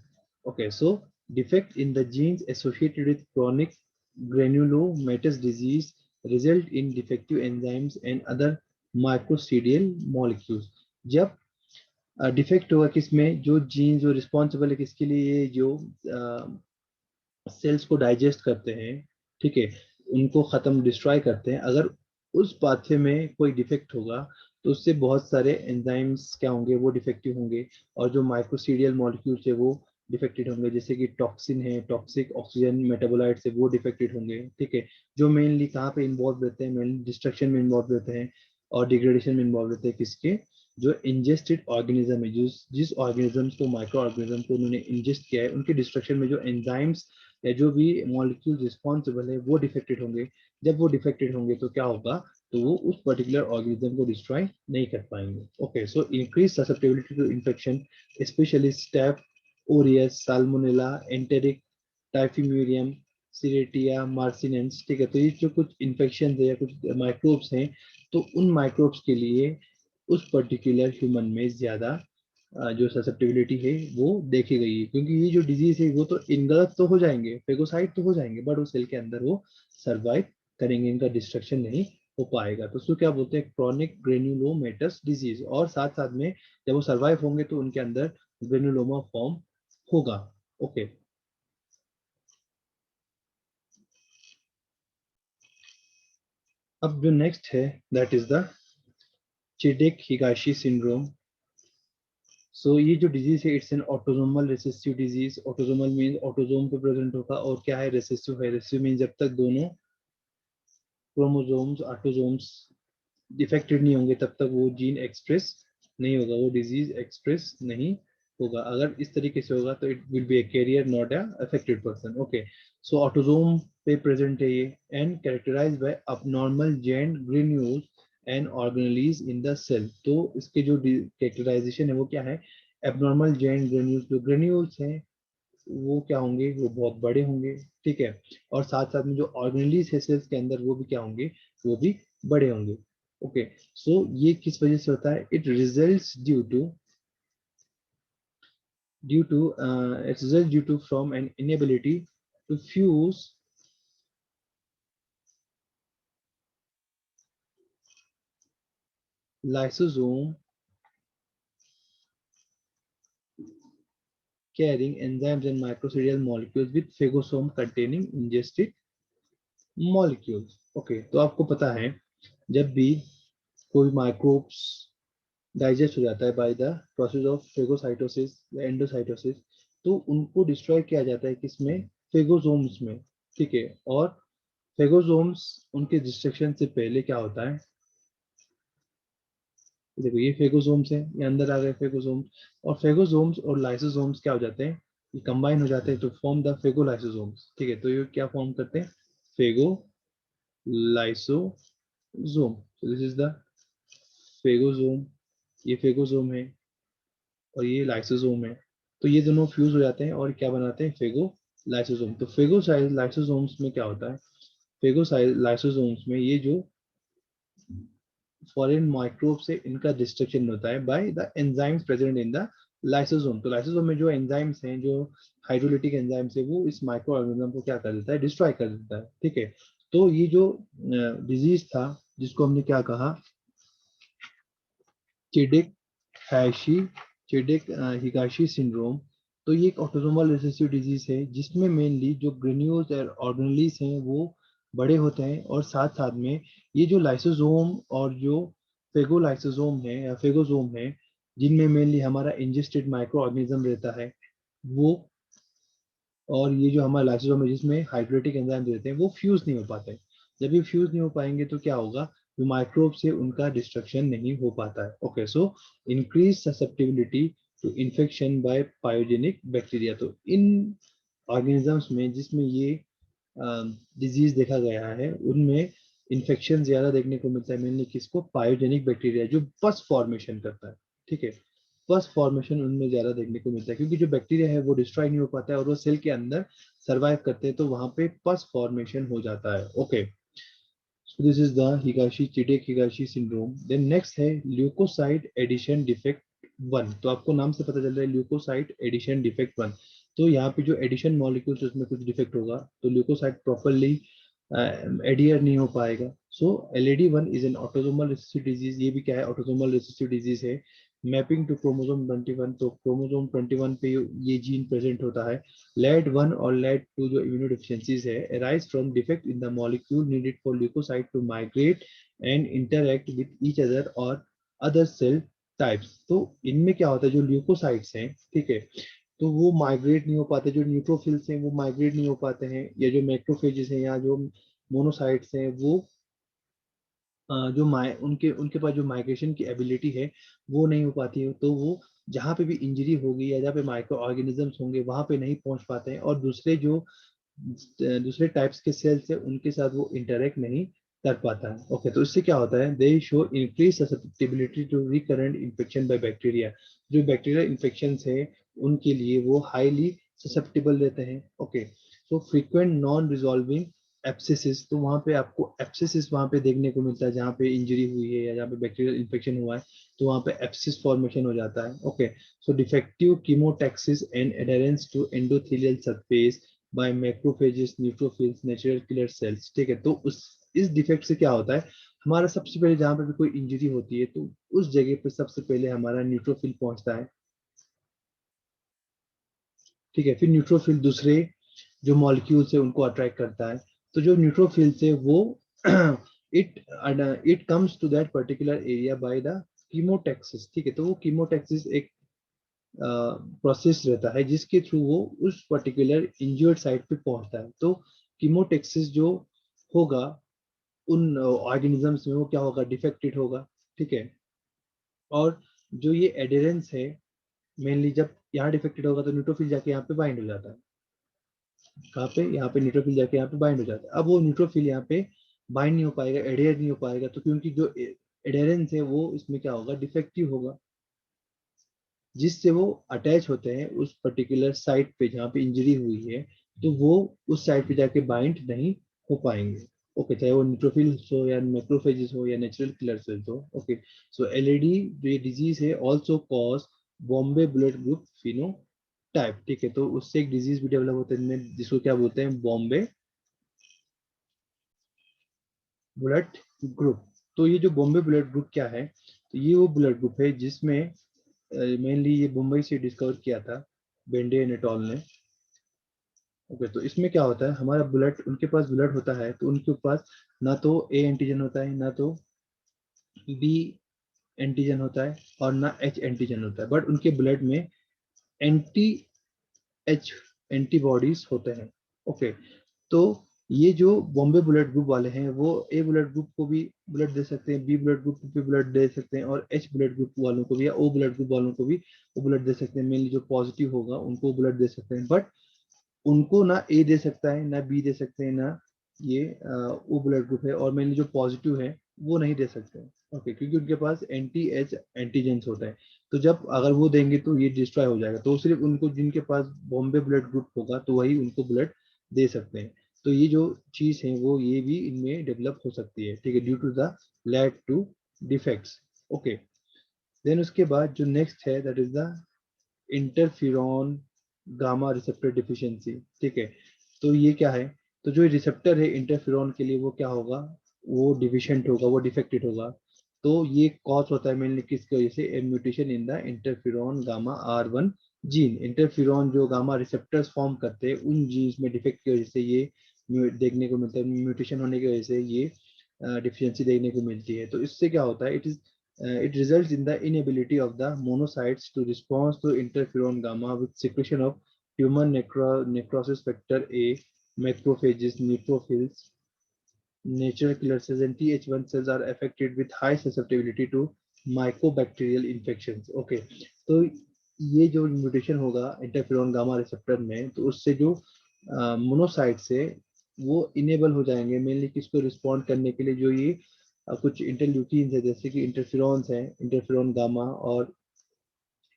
Okay, so defect in the genes associated with chronic granulomatous disease result in defective enzymes and other microbicidal molecules. जब डिफेक्ट होगा किसमें, जो जीन जो रिस्पॉन्सिबल है किसके लिए, ये जो सेल्स को डाइजेस्ट करते हैं, ठीक है, उनको खत्म डिस्ट्रॉय करते हैं, अगर उस पाथवे में कोई डिफेक्ट होगा तो उससे बहुत सारे एंजाइम्स क्या होंगे, वो डिफेक्टिव होंगे, और जो माइक्रोसीडियल मॉलिक्यूल्स है वो डिफेक्टेड होंगे, जैसे कि टॉक्सिन है, टॉक्सिक ऑक्सीजन मेटाबोलाइट्स है, वो डिफेक्टेड होंगे, ठीक है, जो मेनली कहाँ पे इन्वॉल्व रहते हैं, मेनली डिस्ट्रक्शन में इन्वॉल्व रहते हैं और डिग्रेडेशन में इन्वॉल्व रहते हैं, किसके, जो इंजेस्टेड ऑर्गेनिज्म है, जिस ऑर्गेनिज्म को, माइक्रो ऑर्गेनिज्म को उन्होंने इंजेस्ट किया है, उनके डिस्ट्रक्शन में जो एंजाइम्स या जो भी मॉलिक्यूल रिस्पॉन्सिबल है वो डिफेक्टेड होंगे। जब वो डिफेक्टेड होंगे तो क्या होगा, तो वो उस पर्टिकुलर ऑर्गेनिज्म को डिस्ट्रॉय नहीं कर पाएंगे। Okay, so increase susceptibility to infection, specially staph aureus, Salmonella, enteric, typhimurium, Serratia, marcescens, ठीक है, तो ये जो कुछ इन्फेक्शन है या कुछ माइक्रोब्स हैं, तो उन माइक्रोब्स के लिए उस पर्टिकुलर ह्यूमन में ज्यादा जो ससेप्टिबिलिटी है वो देखी गई है, क्योंकि ये जो डिजीज है वो तो इनगलत तो हो जाएंगे, फेगोसाइट तो हो जाएंगे, बट वो सेल के अंदर वो सरवाइव करेंगे, इनका डिस्ट्रक्शन नहीं हो पाएगा, तो उसको क्या बोलते हैं, क्रॉनिक ग्रेन्युलोमेटस डिजीज। और साथ साथ में जब वो सरवाइव होंगे तो उनके अंदर ग्रेन्युलोमा फॉर्म होगा। ओके, अब जो नेक्स्ट है that is the Chediak Higashi syndrome. So ये जो डिजीज है it's an autosomal recessive disease. Autosomal mean autosome पे प्रेजेंट होगा, और क्या है, रिसेसिव है। रिसेसिव मीन जब तक दोनों क्रोमोसोम्स ऑटोसोम्स डिफेक्टेड नहीं होंगे तब तक वो जीन एक्सप्रेस नहीं होगा, वो डिजीज एक्सप्रेस नहीं होगा। अगर इस तरीके से होगा तो it will be a carrier not a affected person. Okay, so autosome पे प्रेजेंट है ये, and characterized by abnormal giant granules and organelles in the cell. तो इसके जो कैरेक्टराइजेशन है वो क्या है, एबनॉर्मल giant granules, जो ग्रेन्यूल्स हैं वो क्या होंगे, वो बहुत बड़े होंगे, ठीक है, और साथ साथ में जो ऑर्गेनेलीज है सेल्स के अंदर वो भी क्या होंगे, वो भी बड़े होंगे। ओके, सो ये किस वजह से होता है, it results due to from an inability to fuse lysosome carrying enzymes and microcidal molecules with phagosome containing ingested molecules। Okay, तो आपको पता है जब भी कोई माइक्रोब्स डाइजेस्ट हो जाता है by the process of phagocytosis या एंडोसाइटोसिस, तो उनको डिस्ट्रॉय किया जाता है किसमें, फेगोसोम्स में, ठीक है, और फेगोसोम्स उनके डिस्ट्रक्शन से पहले क्या होता है, देखो ये फेगोसोम्स है, ये अंदर आ गए फेगोसोम्स, और फेगोसोम्स और लाइसोसोम्स क्या हो जाते हैं, ये कंबाइन हो जाते हैं टू फॉर्म द फेगोलाइसोसोम्स, ठीक है, तो ये क्या फॉर्म करते हैं, फेगोलाइसोसोम। दिस इज द फेगोसोम, ये फेगोसोम है और ये लाइसोसोम है, तो ये दोनों फ्यूज हो जाते हैं और क्या बनाते हैं, फेगो लाइसोसोम। तो फेगो लाइसोसोम्स में क्या होता है, फेगो लाइसोसोम्स में ये जो फॉरेन माइक्रोब से इनका डिस्ट्रक्शन होता है by the enzymes present in the lysosome. तो लाइसोसोम में जो एंजाइम्स हैं, जो हाइड्रोलिटिक एंजाइम्स है, वो इस माइक्रो ऑर्गेनिज्म को क्या कर देता है, डिस्ट्रॉय कर देता है, ठीक है। तो ये जो डिजीज था जिसको हमने क्या कहा, चिडिक हैशी चिडिक हिगाशी सिंड्रोम, तो ये एक ऑटोसोमल रिसेसिव डिजीज है जिसमें मेनली जो ग्रेन्यूल्स और ऑर्गेनेलीज हैं वो बड़े होते हैं, और साथ साथ में ये जो लाइसोसोम और जो फेगोलाइसोसोम है या फेगोसोम है, जिनमें मेनली हमारा इंजेस्टेड माइक्रो ऑर्गेनिज्म रहता है वो, और ये जो हमारा लाइसोसोम है जिसमें हाइड्रोलिटिक एंजाइम रहते हैं, वो फ्यूज नहीं हो पाते। जब ये फ्यूज नहीं हो पाएंगे तो क्या होगा, जो माइक्रोब से उनका डिस्ट्रक्शन नहीं हो पाता है। Okay, so increase susceptibility to infection by pyogenic bacteria. तो इन ऑर्गेनिजम्स में जिसमें ये डिजीज देखा गया है उनमें इन्फेक्शन ज्यादा देखने को मिलता है, मेनली किसको, पायोजेनिक बैक्टीरिया, जो पस फॉर्मेशन करता है, ठीक है, पस फॉर्मेशन उनमें ज्यादा देखने को मिलता है, क्योंकि जो बैक्टीरिया है वो डिस्ट्रॉय नहीं हो पाता है और वो सेल के अंदर सरवाइव करते हैं, तो वहां पे पस फॉर्मेशन हो जाता है। Okay, So this is the Higashi syndrome. Then next है leukocyte addition defect 1. तो आपको नाम से पता चल रहा है leukocyte addition defect 1. तो यहाँ पे जो एडिशन मॉलिक्यूल्स उसमें कुछ डिफेक्ट होगा तो ल्यूकोसाइट प्रॉपरली एडियर नहीं हो पाएगा. So LAD1 is an autosomal recessive disease. ये भी क्या है, ऑटोसोमल रिसेसिव डिजीज है. Mapping to chromosome 21. तो क्रोमोसोम 21 पे ये जीन प्रेजेंट होता है. LAD1 और LAD2 जो इम्यूनोडेफिशिएंसीज है arise from defect in the molecule needed for leukocyte to migrate and interact with each other or other cell types. तो इनमें क्या होता है, जो ल्यूकोसाइट्स हैं, ठीक है, तो वो माइग्रेट नहीं हो पाते. जो न्यूट्रोफिल्स हैं वो माइग्रेट नहीं हो पाते हैं, या जो मैक्रोफेजेस हैं या जो मोनोसाइट्स हैं वो जो उनके उनके पास जो माइग्रेशन की एबिलिटी है वो नहीं हो पाती है. तो वो जहाँ पे भी इंजरी होगी या जहाँ पे माइक्रो ऑर्गेनिजम्स होंगे वहां पे नहीं पहुंच पाते हैं, और दूसरे टाइप्स के सेल्स है उनके साथ वो इंटरेक्ट नहीं कर पाता है. ओके, तो इससे क्या होता है, they show increase susceptibility to recurrent infection by bacteria. जो बैक्टीरियल इन्फेक्शन है उनके लिए वो हाईली ससेप्टिबल रहते हैं. Okay, so frequent non resolving abscesses. तो वहाँ पे आपको एप्सिसिस वहाँ पे देखने को मिलता है जहाँ पे इंजरी हुई है या जहाँ पे बैक्टीरियल इन्फेक्शन हुआ है, तो वहाँ पे एप्सिस फॉर्मेशन हो जाता है. Okay, so defective chemotaxis and adherence to endothelial surface by macrophages, neutrophils, natural killer cells. ठीक है, तो उस इस डिफेक्ट से क्या होता है, हमारा सबसे पहले जहाँ पे भी कोई इंजरी होती है तो उस जगह पे सबसे पहले हमारा न्यूट्रोफिल पहुंचता है. ठीक है, फिर न्यूट्रोफिल दूसरे जो मॉलिक्यूल्स है उनको अट्रैक्ट करता है. तो जो न्यूट्रोफिल्स है वो it it comes to that particular area by the chemotaxis. ठीक है, तो वो कीमोटैक्सिस एक प्रोसेस रहता है जिसके थ्रू वो उस पर्टिकुलर इंजर्ड साइट पे पहुंचता है. तो कीमोटैक्सिस जो होगा उन ऑर्गेनिजम्स में वो क्या होगा, डिफेक्टेड होगा. ठीक है, और जो ये एडेरेंस है मेनली जब यहाँ डिफेक्टेड होगा तो न्यूट्रोफिल जाके यहाँ पे बाइंड हो जाता है. कहाँ पे, यहाँ पे न्यूट्रोफिल जाके यहाँ पे बाइंड हो जाता है. अब वो न्यूट्रोफिल यहाँ पे बाइंड नहीं हो पाएगा, एडेयर नहीं हो पाएगा, तो क्योंकि जो एडेरेंस है वो इसमें क्या होगा, डिफेक्टिव होगा, जिससे वो अटैच होते हैं उस पर्टिकुलर साइट पे जहाँ पे इंजरी हुई है, तो वो उस साइट पे जाके बाइंड नहीं हो पाएंगे. ओके, चाहे वो न्यूट्रोफिल्स हो या मैक्रोफेजेस हो या नेचुरल किलर सेल्स हो. ओके, सो LAD जो डिजीज है also cause Bombay blood group phenotype. ठीक है, तो उससे एक डिजीज भी डेवलप होता है इनमें जिसको क्या बोलते हैं, बॉम्बे ब्लड ग्रुप. तो ये जो बॉम्बे ब्लड ग्रुप क्या है, तो ये वो ब्लड ग्रुप है जिसमें मेनली ये मुंबई से डिस्कवर किया था बेंडे एंड एटॉल ने. ओके, तो इसमें क्या होता है, हमारा ब्लड, उनके पास ब्लड होता है तो उनके पास ना तो ए एंटीजन होता है ना तो बी एंटीजन होता है और ना एच एंटीजन होता है, बट उनके ब्लड में एंटी एच एंटीबॉडीज होते हैं. ओके, तो ये जो बॉम्बे ब्लड ग्रुप वाले हैं वो ए ब्लड ग्रुप को भी ब्लड दे सकते हैं, बी ब्लड ग्रुप को भी ब्लड दे सकते हैं, और एच ब्लड ग्रुप वालों को भी या ओ ब्लड ग्रुप वालों को भी वो ब्लड दे सकते हैं. मेनली जो पॉजिटिव होगा उनको ब्लड दे सकते हैं, बट उनको ना ए दे सकता है ना बी दे सकते हैं ना ये ओ ब्लड ग्रुप है, और मेनली जो पॉजिटिव है वो नहीं दे सकते. ओके, क्योंकि उनके पास एंटी एच एंटीजेंस होता है. तो जब अगर वो देंगे तो ये डिस्ट्रॉय हो जाएगा, तो सिर्फ उनको जिनके पास बॉम्बे ब्लड ग्रुप होगा तो वही उनको ब्लड दे सकते हैं. तो ये जो चीज है वो ये भी इनमें डेवलप हो सकती है. ठीक है, due to the lack to defects. Okay, then उसके बाद जो नेक्स्ट है that is the interferon gamma receptor deficiency. ठीक है, तो ये क्या है, तो जो रिसेप्टर है इंटरफिरॉन के लिए वो क्या होगा, वो डिफिशियंट होगा, वो डिफेक्टेड होगा. तो ये कॉज होता है मेनली किसकी वजह से, a mutation in the interferon gamma R1 gene. Interferon जो गामा रिसेप्टर्स फॉर्म करते हैं उन जीन्स में डिफेक्ट की वजह से ये देखने को मिलता है, म्यूटेशन होने की वजह से ये डिफिशियंसी देखने को मिलती है. तो इससे क्या होता है, it results in the inability of the monocytes to respond to interferon gamma with secretion of tumor necrosis factor A, macrophages, neutrophils, natural killer cells, and Th1 cells are affected with high susceptibility to mycobacterial infections. Okay, तो ये जो mutation होगा interferon gamma receptor में, तो उससे जो monocytes है वो इनेबल हो जाएंगे मेनली किसको रिस्पॉन्ड करने के लिए, जो ये कुछ इंटरल्यूकिन्स है जैसे कि इंटरफेरॉन्स है, इंटरफेरॉन गामा और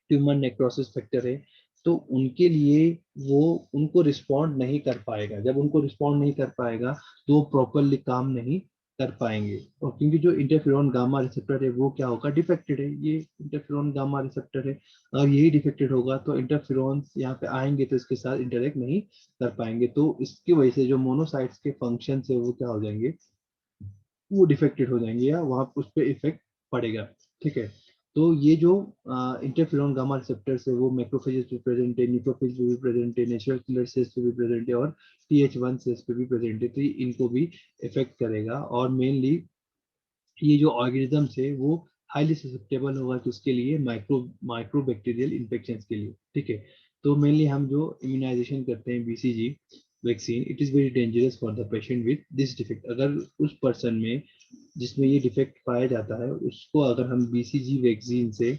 ट्यूमर नेक्रोसिस फैक्टर है. तो उनके लिए वो उनको रिस्पॉन्ड नहीं कर पाएगा. जब उनको रिस्पॉन्ड नहीं कर पाएगा तो वो प्रॉपरली काम नहीं कर पाएंगे। और क्योंकि जो इंटरफेरॉन गामा रिसेप्टर है वो क्या होगा, डिफेक्टेड है, ये इंटरफेरॉन गामा रिसेप्टर है, अगर यही डिफेक्टेड होगा तो इंटरफेरॉन्स यहाँ पे आएंगे तो इसके साथ इंटरेक्ट नहीं कर पाएंगे, तो इसकी वजह से जो मोनोसाइट्स के फंक्शन है वो क्या हो जाएंगे, वो डिफेक्टेड हो जाएंगे या वहाँ उस पर इफेक्ट पड़ेगा। ठीक है, तो ये जो इंटरफेरॉन गामा रिसेप्टर्स है वो मैक्रोफेजेस पे प्रेजेंट है, न्यूट्रोफिल्स पे भी प्रेजेंट है, नेचुरल किलर सेल्स पे भी प्रेजेंट है, और TH1 सेल्स पे भी प्रेजेंट है, तो ये इनको भी इफेक्ट करेगा। और मेनली ये जो ऑर्गेनिजम्स है वो हाईली ससेप्टेबल होगा किसके लिए, माइक्रोबैक्टीरियल इन्फेक्शन के लिए। ठीक है, तो मेनली हम जो इम्यूनाइजेशन करते हैं BCG vaccine, it is very dangerous for the patient with this defect. अगर उस पर्सन में जिसमें ये डिफेक्ट पाया जाता है उसको अगर हम BCG वैक्सीन से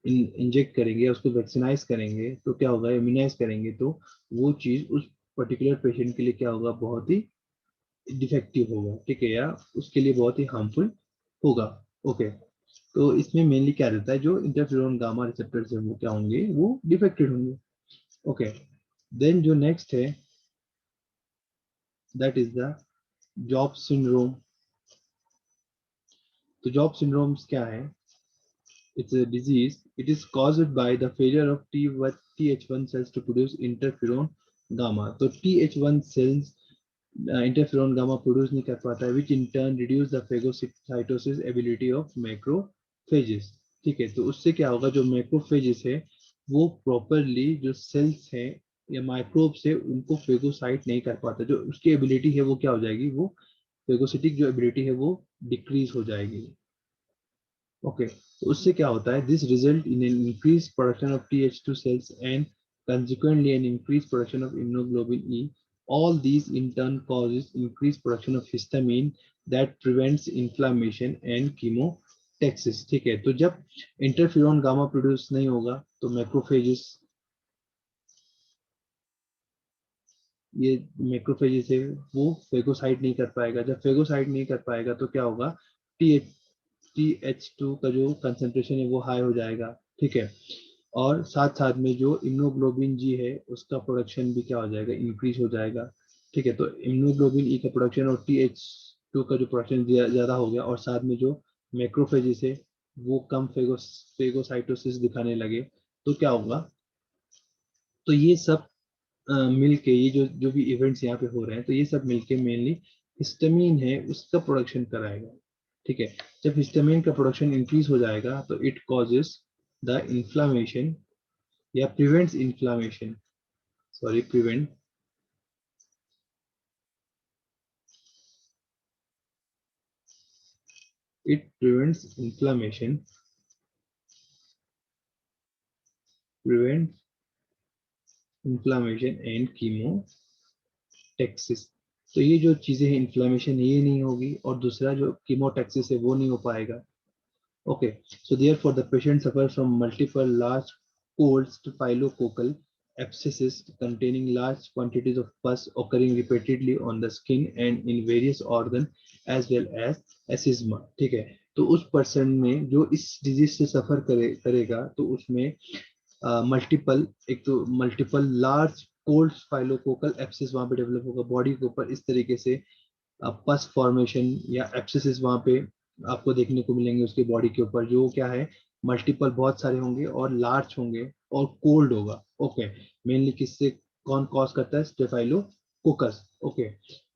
इंजेक्ट करेंगे, उसको वैक्सीनाइज करेंगे, तो क्या होगा, इम्यूनाइज करेंगे, तो वो चीज उस पर्टिकुलर पेशेंट के लिए क्या होगा, बहुत ही डिफेक्टिव होगा। ठीक है, या उसके लिए बहुत ही हार्मफुल होगा। ओके, तो इसमें मेनली क्या रहता है, जो इंटरफेरोन गामा रिसेप्टर्स है वो क्या होंगे, वो डिफेक्टेड होंगे। ओके, देन जो नेक्स्ट है that is the job syndrome. तो जॉब सिंड्रोम्स क्या है, it's a disease, it is caused by the failure of TH1 cells to produce interferon gamma। तो TH1 cells interferon gamma produce नहीं कर पाता है, which in turn reduce the phagocytosis ability of macrophages। ठीक है, तो उससे क्या होगा, जो मैक्रोफेजेस है वो प्रॉपरली जो सेल्स है या माइक्रोब्स है उनको फेगोसाइट नहीं कर पाता, जो उसकी एबिलिटी है वो क्या हो जाएगी, वो फेगोसिटिक जो एबिलिटी है वो डिक्रीज हो जाएगी। ओके, तो उससे क्या होता है, this result in an increase production of TH2 cells and consequently an increased production of immunoglobulin E। All these in turn causes increased production of histamine that prevents inflammation and chemotaxis। ठीक है, तो जब interferon gamma produce नहीं होगा तो macrophages, ये macrophages है वो फेगोसाइट नहीं कर पाएगा, जब फेगोसाइट नहीं कर पाएगा तो क्या होगा, TH2 का जो कंसेंट्रेशन है वो हाई हो जाएगा। ठीक है, और साथ साथ में जो इम्यूनोग्लोबिन जी है उसका प्रोडक्शन भी क्या हो जाएगा, इंक्रीज हो जाएगा। ठीक है, तो इम्यूनोग्लोबिन ई का प्रोडक्शन और TH2 का जो प्रोडक्शन ज्यादा हो गया, और साथ में जो मैक्रोफेजेस है वो कम फेगोसाइटोसिस दिखाने लगे, तो क्या होगा, तो ये सब मिलके, ये जो जो भी इवेंट्स यहाँ पे हो रहे हैं, तो ये सब मिलके मेनली हिस्टामिन है उसका प्रोडक्शन कराएगा। ठीक है, जब हिस्टामिन का प्रोडक्शन इंक्रीज हो जाएगा तो इट कॉजेस द इन्फ्लामेशन या prevents inflammation, sorry prevent, it prevents inflammation, prevent inflammation and chemotaxis. तो ये जो चीजें हैं, इन्फ्लामेशन ये नहीं होगी, और दूसरा जो कीमोटैक्सिस है वो नहीं हो पाएगा। Okay, so therefore the patient suffers from multiple large cold staphylococcal abscesses containing large quantities of pus occurring repeatedly on the skin and in various organs as well as asthma। ठीक है, तो उस person में जो इस disease से सफर करेगा तो उसमें मल्टीपल, एक तो मल्टीपल लार्ज कोल्ड स्पाइलोकोकल एब्सेस वहां पे डेवलप होगा बॉडी के ऊपर, इस तरीके से पस फॉर्मेशन या एब्सेसिस वहां पे आपको देखने को मिलेंगे उसके बॉडी के ऊपर, जो क्या है, मल्टीपल बहुत सारे होंगे और लार्ज होंगे और कोल्ड होगा। ओके, मेनली किससे, कौन कॉज करता है, स्टेफाइलोकोकस। ओके,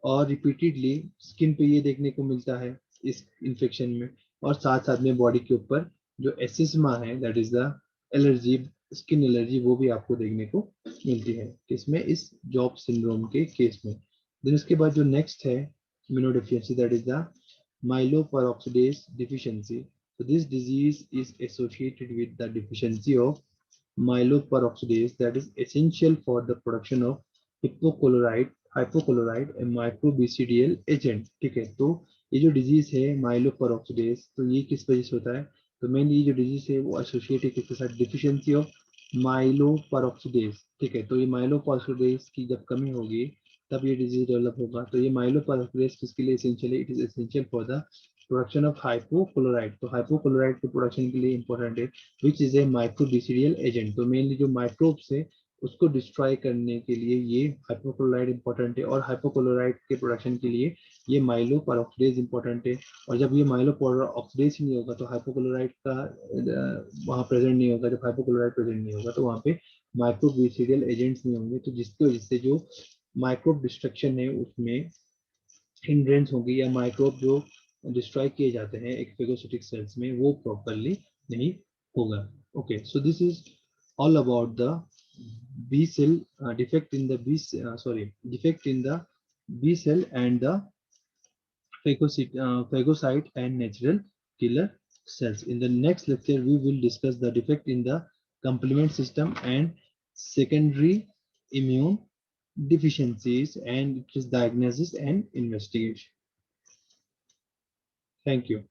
और रिपीटेडली स्किन पे ये देखने को मिलता है इस इन्फेक्शन में, और साथ साथ में बॉडी के ऊपर जो एसिस्मा है, that is the allergy, skin allergy, वो भी आपको देखने को मिलती है किसमें, इस जॉब सिंड्रोम के केस में। देन इसके बाद जो नेक्स्ट है immunodeficiency, that is the myeloperoxidase deficiency। So this disease is associated with the deficiency of myeloperoxidase that is essential for the production of hypochlorite a microbacterial agent। ठीक है, तो ये जो डिजीज है माइलोपेरोक्सिडेज, तो ये किस वजह से होता है, तो मेनली ये जो डिजीज है वो एसोसिएट है किसके साथ, डिफिशियंसी ऑफ माइलोपेरोक्सिडेज। ठीक है, तो ये माइलोपेरोक्सिडेज की जब कमी होगी तब ये डिजीज डेवलप होगा। तो ये माइलोपेरोक्सिडेज किसके लिए एसेंशियल है, it is essential for the production of hypochlorite. तो हाइपोक्लोराइड के प्रोडक्शन के लिए इंपॉर्टेंट है, which is a microbacterial agent. तो मेनली जो माइक्रोब्स है उसको डिस्ट्रॉय करने के लिए ये हाइपोक्लोराइड इंपॉर्टेंट है, और हाइपोक्लोराइड के प्रोडक्शन के लिए ये माइलो परऑक्सीडेज इंपॉर्टेंट है। और जब ये माइलो परऑक्सीडेज ही नहीं होगा तो हाइपोक्लोराइड का वहाँ प्रेजेंट नहीं होगा। जब हाइपोक्लोराइड प्रेजेंट नहीं होगा तो वहाँ पे माइक्रोबिसिडियल एजेंट्स नहीं होंगे, तो जिसकी वजह से जो माइक्रोब डिस्ट्रक्शन है उसमें हिंड्रेंस होगी, या माइक्रोब जो डिस्ट्रॉय किए जाते हैं एक फेगोसिटिक सेल्स में वो प्रॉपरली नहीं होगा। Okay, so this is all about the B cell defect in the B cell and the phagocyte and natural killer cells. In the next lecture, we will discuss the defect in the complement system and secondary immune deficiencies and its diagnosis and investigation. Thank you.